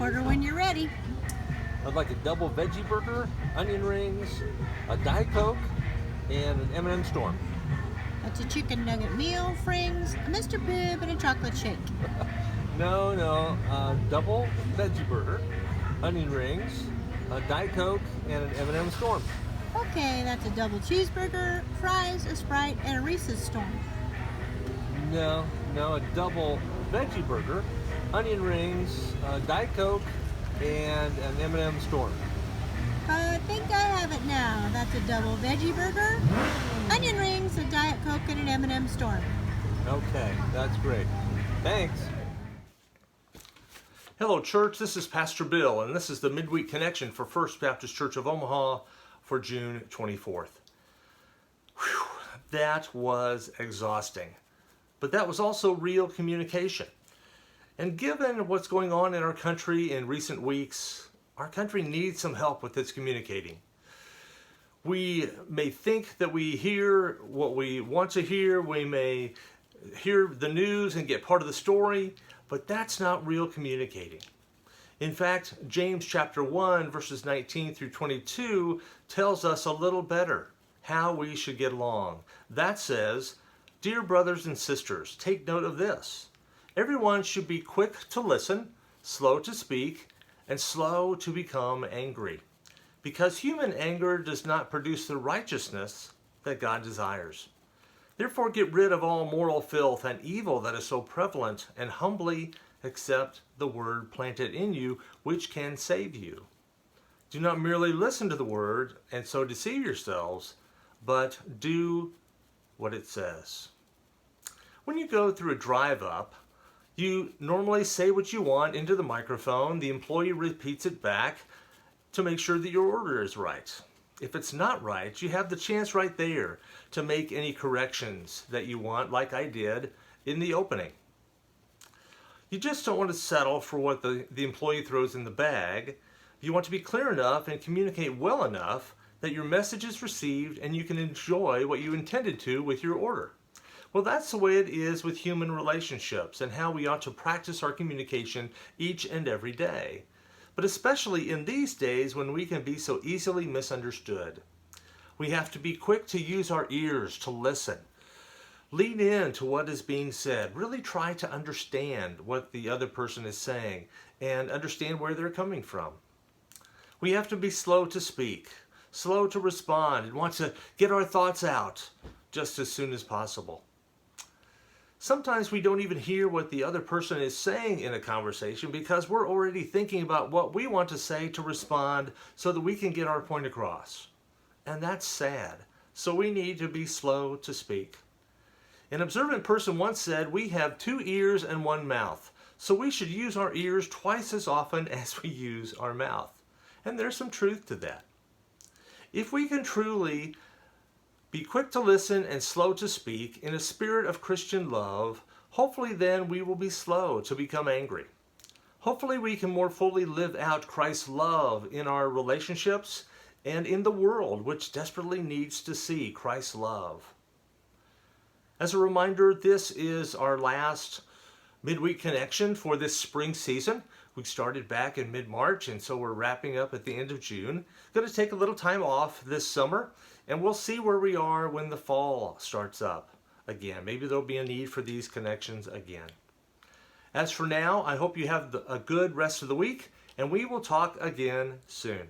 Order when you're ready. I'd like a double veggie burger, onion rings, a Diet Coke, and an M&M Storm. That's a chicken nugget meal, frings, a Mr. Pibb, and a chocolate shake. No, double veggie burger, onion rings, a Diet Coke, and an M&M Storm. Okay, that's a double cheeseburger, fries, a Sprite, and a Reese's Storm. No, a double veggie burger, onion rings, a Diet Coke, and an M&M Storm. I think I have it now. That's a double veggie burger, onion rings, a Diet Coke, and an M&M Storm. Okay, that's great. Thanks. Hello, church. This is Pastor Bill, and this is the Midweek Connection for First Baptist Church of Omaha for June 24th. Whew, that was exhausting, but that was also real communication. And given what's going on in our country in recent weeks, our country needs some help with its communicating. We may think that we hear what we want to hear. We may hear the news and get part of the story, but that's not real communicating. In fact, James chapter 1, verses 19 through 22 tells us a little better how we should get along. That says, "Dear brothers and sisters, take note of this. Everyone should be quick to listen, slow to speak, and slow to become angry, because human anger does not produce the righteousness that God desires. Therefore get rid of all moral filth and evil that is so prevalent, and humbly accept the word planted in you, which can save you. Do not merely listen to the word and so deceive yourselves, but do what it says." When you go through a drive-up, you normally say what you want into the microphone. The employee repeats it back to make sure that your order is right. If it's not right, you have the chance right there to make any corrections that you want, like I did in the opening. You just don't want to settle for what the employee throws in the bag. You want to be clear enough and communicate well enough that your message is received and you can enjoy what you intended to with your order. Well, that's the way it is with human relationships and how we ought to practice our communication each and every day. But especially in these days when we can be so easily misunderstood. We have to be quick to use our ears to listen. Lean in to what is being said. Really try to understand what the other person is saying and understand where they're coming from. We have to be slow to speak, slow to respond, and want to get our thoughts out just as soon as possible. Sometimes we don't even hear what the other person is saying in a conversation because we're already thinking about what we want to say to respond so that we can get our point across. And that's sad. So we need to be slow to speak. An observant person once said, "We have 2 ears and 1 mouth, so we should use our ears twice as often as we use our mouth." And there's some truth to that. If we can truly be quick to listen and slow to speak in a spirit of Christian love, hopefully then we will be slow to become angry. Hopefully we can more fully live out Christ's love in our relationships and in the world, which desperately needs to see Christ's love. As a reminder, this is our last Midweek Connection for this spring season. We started back in mid-March, and so we're wrapping up at the end of June. Going to take a little time off this summer, and we'll see where we are when the fall starts up again. Maybe there'll be a need for these connections again. As for now, I hope you have a good rest of the week, and we will talk again soon.